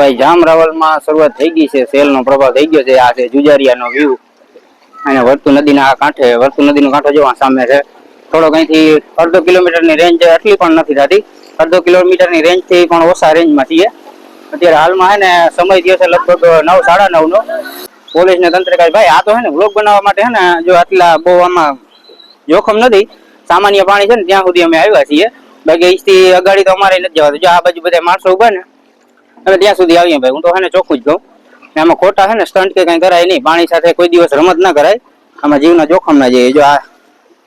ભાઈ જામ રાવલમાં શરૂઆત થઈ ગઈ છે, સેલનો પ્રભાવ થઈ ગયો છે। આ છે જુજારિયાનો વ્યૂ અને વર્તુ નદીના કાંઠે, વર્તુ નદીનો કાંઠો જો સામે છે। થોડોક અહીંથી અડધો કિલોમીટરની રેન્જ એટલી પણ નથી થતી, અડધો કિલોમીટરની રેન્જથી પણ ઓછા રેન્જમાં છીએ। અત્યારે હાલમાં હે ને સમય થયો છે લગભગ 9 સાડા 9 નો। પોલીસ ને તંત્ર કઈ ભાઈ આ તો હે ને વ્લોગ બનાવવા માટે હે ને જો આટલા બહુ આમાં જોખમ નથી, સામાન્ય પાણી છે ને ત્યાં સુધી અમે આવ્યા છીએ। બાકી અહીંથી અગાડી તો અમારે નથી જવાતું। જો આ બાજુ બધા માણસો ઉભા ને અમે ત્યાં સુધી આવીએ ભાઈ, હું તો હે ને ચોખ્ખું જ કહું। આમાં ખોટા હે ને સ્ટન્ટ કે કઈ કરાય નહીં, પાણી સાથે કોઈ દિવસ રમત ના કરાય, આમાં જીવના જોખમ ના જઈએ। જો આ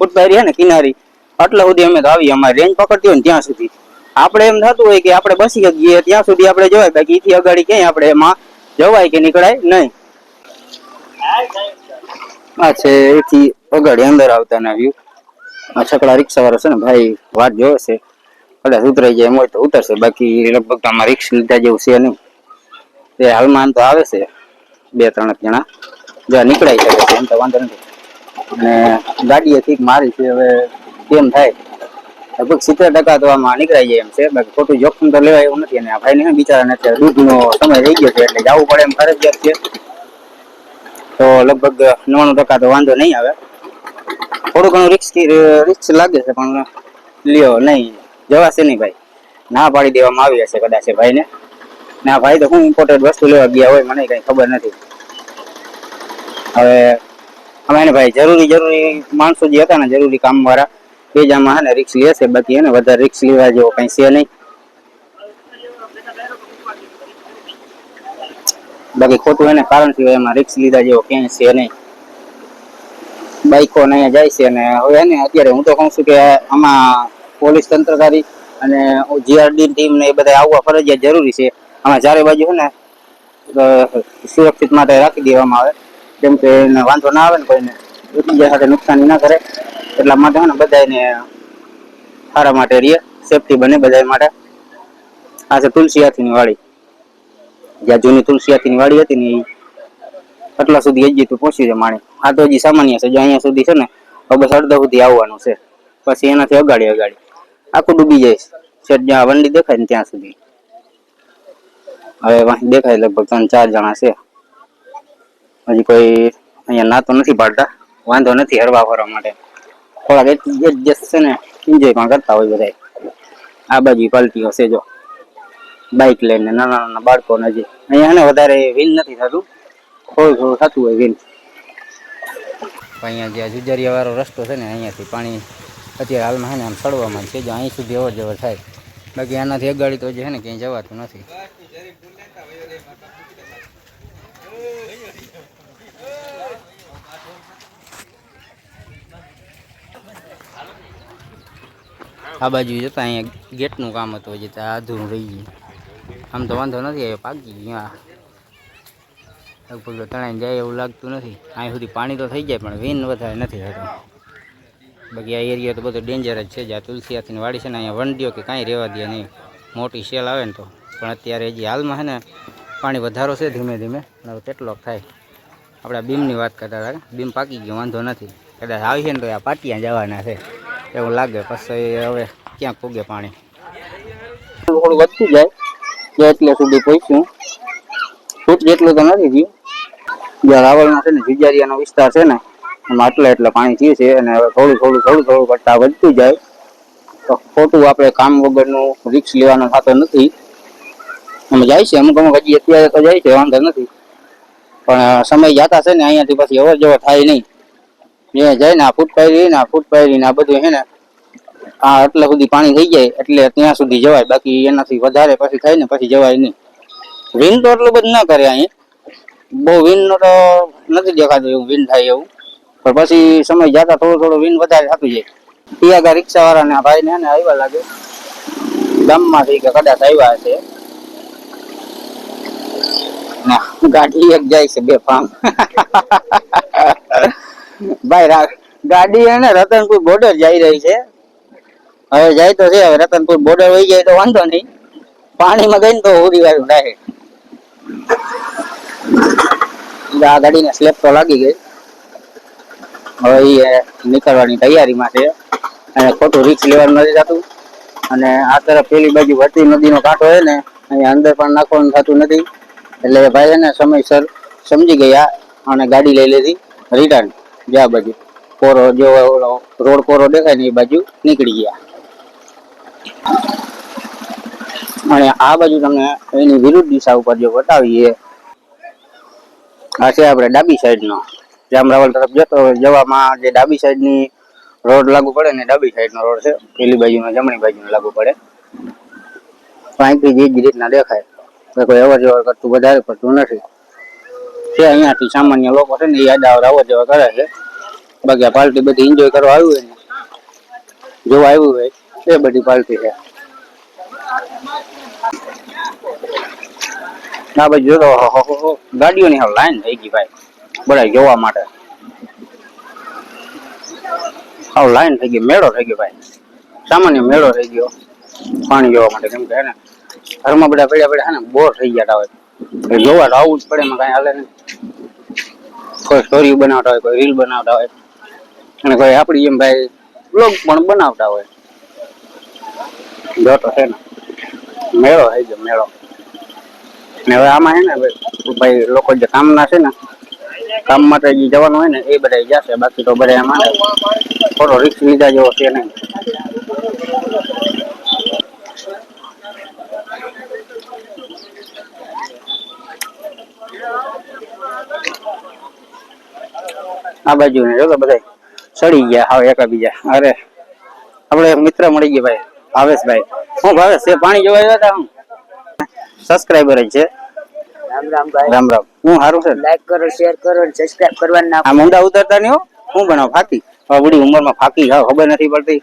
ફૂટપાયરી હે ને કિનારી આટલા સુધી અમે તો આવીએ, અમારે રેન્જ પકડતી હોય ને ત્યાં સુધી। આપણે એમ થતું હોય કે આપણે બસી જઈએ ત્યાં સુધી આપણે જવાય, બાકી એથી અગાડી ક્યાંય આપણે એમાં જવાય કે નીકળાય નહીં। આ છે એથી અગાડી અંદર આવતાના વ્યૂ। આ છકડા રિક્ષા વાળો છે ને ભાઈ વાત જોવે છે, કદાચ ઉતરાઈ જાય એમ હોય તો ઉતરશે, બાકી લગભગ આમાં રિક્ષ લીધા જેવું છે નહીં। એ હાલમાં તો આવે છે 2-3 જણા, જો નીકળાઈ શકે છે એમ તો વાંધો નથી। અને ગાડીએ કીક મારી છે, હવે કેમ થાય, લગભગ 70% તો આમાં નીકળાઈ જાય એમ છે, બાકી ખોટું જોખમ તો લેવાય એવું નથી। અને આ ભાઈને બિચારાને અત્યારે દૂધનો સમય થઈ ગયો છે એટલે જવું પડે એમ ફરજિયાત છે, તો લગભગ 99% તો વાંધો નહીં આવે। થોડું ઘણું રિસ્ક લાગે છે પણ લ્યો નહીં, જવાશે નહીં ભાઈ, ના પાડી દેવામાં આવી હશે કદાચ ભાઈને। ના ભાઈ તો હું ઇમ્પોર્ટેડ વસ્તુ લેવા ગયા હોય મને કઈ ખબર નથી। હવે અમે ને ભાઈ જરૂરી માણસો જે હતા ને જરૂરી કામ વાળા એ જ આમાં હે ને રિસ્ક લેશે, બાકી એને વધારે રિસ્ક લેવા જેવો કઈ છે નહીં। બાકી ખોટું એને કારણ થી એમાં રિસ્ક લીધા જેવો ક્યાંય છે નહીં। બાઈકો ને અહીંયા જાય છે, અને હવે એને અત્યારે હું તો કહું છું કે આમાં પોલીસ તંત્રધારી અને જીઆરડી ટીમ ને એ બધા આવવા ફરજિયાત જરૂરી છે। આમાં ચારે બાજુ છે ને સુરક્ષિત માટે રાખી દેવામાં આવે, કેમ કે એને વાંધો ના આવે ને કોઈને એકબીજા સાથે નુકસાની ના કરે, એટલા માટે છે ને બધાને સારા માટે રહીએ, સેફટી બને બધા માટે। આ છે તુલસી હાથીની વાડી, જ્યાં જૂની તુલસી હાથીની વાડી હતી ને આટલા સુધી હજી તો પહોંચી છે માણી। આ તો હજી સામાન્ય છે, જો અહીંયા સુધી છે ને બસ અડધા સુધી આવવાનું છે, પછી એનાથી અગાડી આખું ડૂબી જાય છે, જ્યાં વંડી દેખાય ને ત્યાં સુધી। હવે દેખાય લગભગ 3-4 જણા છે, હજી કોઈ અહીંયા ના તો નથી પાડતા, વાંધો નથી હરવા ફરવા માટે, થોડાક એડજસ્ટ છે ને એન્જોય પણ કરતા હોય બધા। આ બાજુ પાલટીઓ છે જો બાઇક લઈને નાના બાળકોને, હજી અહીંયા ને વધારે વિન નથી થતું, થોડું થતું હોય વિન। અહીંયા જ્યાં જુજારિયા વાળો રસ્તો છે ને અહીંયાથી પાણી અત્યારે હાલમાં છે ને આમ સડવામાં છે, જો અહીં સુધી અવર જવર થાય, બાકી આનાથી અગાડી તો જે છે ને ક્યાંય જવાતું નથી। આ બાજુ જતા અહીંયા ગેટનું કામ હતું, હજી ત્યાં અધૂરું રહી ગયું। આમ તો વાંધો નથી આવ્યો, પાકી ગયું, લગભગ તણાઈ જાય એવું લાગતું નથી। અહીં સુધી પાણી તો થઈ જાય પણ વિન વધારે નથી થતું, બાકી આ એરિયા તો બધો ડેન્જર જ છે। જ્યાં તુલસી હાથીની વાડી છે ને અહીંયા વંડીઓ કે કાંઈ રહેવા દે નહીં, મોટી સેલ આવે ને તો, પણ અત્યારે હજી હાલમાં છે ને પાણી વધારો છે ધીમે ધીમે, હવે કેટલોક થાય। આપણે બીમની વાત કરતા હતા, બીમ પાકી ગયો વાંધો નથી, કદાચ આવી છે ને તો આ પાટિયા જવાના છે એવું લાગે, પછી હવે ક્યાં પૂગે પાણી, થોડું વધતું જાય એટલે સુધી પહોંચ્યું, ફૂટ જેટલું તો નથી થયું। જ્યાં રાવલનો છે ને જુજારિયાનો વિસ્તાર છે ને એમાં એટલે પાણી થયું છે, અને હવે થોડું કરતા વધતું જાય તો ખોટું આપણે કામ વગરનું રિસ્ક લેવાનો થતો નથી। અમે જાય છે અમુક હજી અત્યારે તો જાય છે વાંધો નથી, પણ સમય જતા છે ને અહીંયાથી પછી અવર જવર થાય નહીં। એ જાય ને આ ફૂટપાયરી ને આ બધું છે ને આ આટલા સુધી પાણી થઈ જાય એટલે ત્યાં સુધી જવાય, બાકી એનાથી વધારે પછી થાય ને પછી જવાય નહીં। વિન તો એટલું બધું ના કરે, અહીં બહુ વિન નો તો નથી દેખાતું એવું વિન થાય એવું, પણ પછી સમય જતા થોડું વિન વધારે થતું જાય। ત્યાં રિક્ષા વાળા ને ભાઈ ને આવ્યા લાગે ગામમાંથી કે કદાચ આવ્યા હશે, ગાડી એક જાય છે બે ફામ ભાઈ ગાડી એને રતનપુર બોર્ડર જઈ રહી છે, હવે જાય તો છે, હવે રતનપુર બોર્ડર વહી જાય તો વાંધો નહીં, પાણીમાં ગઈ ને તો ઉડી વાળું થાય। આ ગાડીને સ્લેપ તો લાગી ગઈ, હવે એ નીકળવાની તૈયારીમાં છે, અને ખોટું રિસ્ક લેવાનું નથી થતું। અને આ તરફ પેલી બાજુ વતી નદીનો કાંઠો હોય ને અહીંયા અંદર પણ નાખવાનું થતું નથી એટલે ભાઈ એને સમયસર સમજી ગયા અને ગાડી લઈ લીધી રિટર્ન જ્યાં બાજુ કોરો જો રોડ કોરો દેખાય ને એ બાજુ નીકળી ગયા. અને આ બાજુ તમને એની વિરુદ્ધ દિશા ઉપર જો બતાવીએ, આ છે આપણે ડાબી સાઈડનો જામરાવલ તરફ જવામાં જે ડાબી સાઈડની રોડ લાગુ પડે ને ડાબી સાઈડનો રોડ છે, પેલી બાજુનો જમણી બાજુનો લાગુ પડે. અહીંથી જે જ રીતના દેખાય કોઈ અવર જવર કરતું વધારે પડતું નથી. છે અહીંયાથી સામાન્ય લોકો છે ને એ આડા અવર જવર કરે છે. બાકી આ પાર્ટી બધી એન્જોય કરવા આવ્યું હોય ને જોવા આવ્યું હોય એ બધી પાર્ટી છે. આ બાજુ જો ગાડીઓની હાવ લાઈન થઈ ગઈ ભાઈ બધા જોવા માટે. હાવ લાઈન થઈ ગઈ, મેળો થઈ ગયો ભાઈ, સામાન્ય મેળો થઈ ગયો પાણી જોવા માટે. કેમ કે ને ઘરમાં બધા પડ્યા પડ્યા ને બોર થઈ ગયા હોય જોવા તો આવવું જ પડે. એમાં કઈ હાલે નહીં. કોઈ સ્ટોરી બનાવતા હોય, કોઈ રીલ બનાવતા હોય અને કોઈ આપડી એમ ભાઈ બ્લોગ પણ બનાવતા હોય. જોતો છે ને મેળો થઈ ગયો મેળો. ને હવે આમાં છે ને ભાઈ લોકો જે કામના છે ને કામ માટે જે જવાનું હોય ને એ બધા જશે. બાકી તો બધા એમાં થોડો રિસ્ક લીધા જેવો છે નહીં. આ બાજુ ને જો બધા ચડી ગયા હવે એકાબીજા. અરે આપડે એક મિત્ર મળી ગયા ભાઈ ભાવેશભાઈ. હું ભાવેશ છે પાણી જોવા આવ્યા હતા. હું સબસ્ક્રાઇબર જ છે. રામ રામ ભાઈ. રામ રામ. હું સારું છે. લાઈક કરો, શેર કરો, સબસ્ક્રાઇબ કરવાનું ના. આ મુંડા ઉતરતા નહીં હો. હું બનાવ ફાકી બધી ઉંમરમાં ફાકી જાવ ખબર નથી પડતી.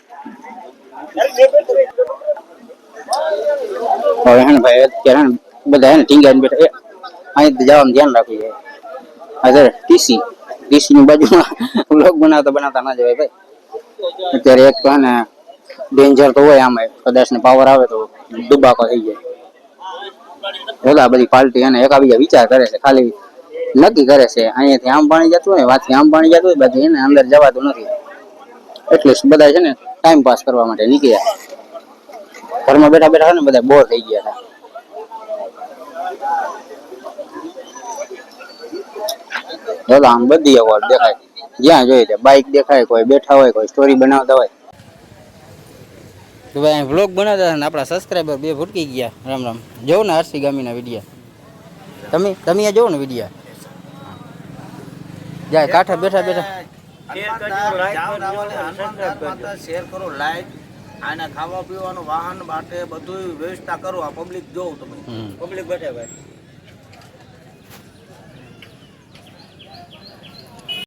હવે હે ને ભાઈ અત્યારે બધા હે ને ટીંગા બેઠા અહીં જવાનું ધ્યાન રાખવું જોઈએ. અત્યારે ટીસી ની બાજુમાં બ્લોગ બનાવતા ના જવાય ભાઈ. અત્યારે એક તો હે ને ડેન્જર તો હોય આમાં, કદાચ ને પાવર આવે તો ડુબાકો થઈ જાય. બધા બધી પાર્ટી અને એકાબીજા વિચાર કરે છે, ખાલી નક્કી કરે છે અહીંયાથી આમ પાણી જતું હોય, વાતથી આમ પાણી જતું હોય, બાકી એને અંદર જવાતું નથી. એટલે બધા છે ને ટાઈમ પાસ કરવા માટે નીકળ્યા. ઘરમાં બેઠા બેઠા ને બધા બોર થઈ ગયા હતા. આમ બધી અવાજ દેખાય, જ્યાં જોઈએ ત્યાં બાઇક દેખાય, કોઈ બેઠા હોય, કોઈ સ્ટોરી બનાવતા હોય. તો ભાઈ વ્લોગ બનાવતા હતા ને આપણા સબસ્ક્રાઈબર 2 ભૂટકી ગયા. રામ રામ. જોઉં ને હર્ષી ગામીના વિડીયા તમે જોવો ને વિડીયા જાય કાંઠે બેઠા બેઠા શેર કરો, લાઈક, આને ખાવા પીવાનું વાહન માટે બધું વ્યવસ્થા કરો. આ પબ્લિક જોવું તમે પબ્લિક બેઠે ભાઈ.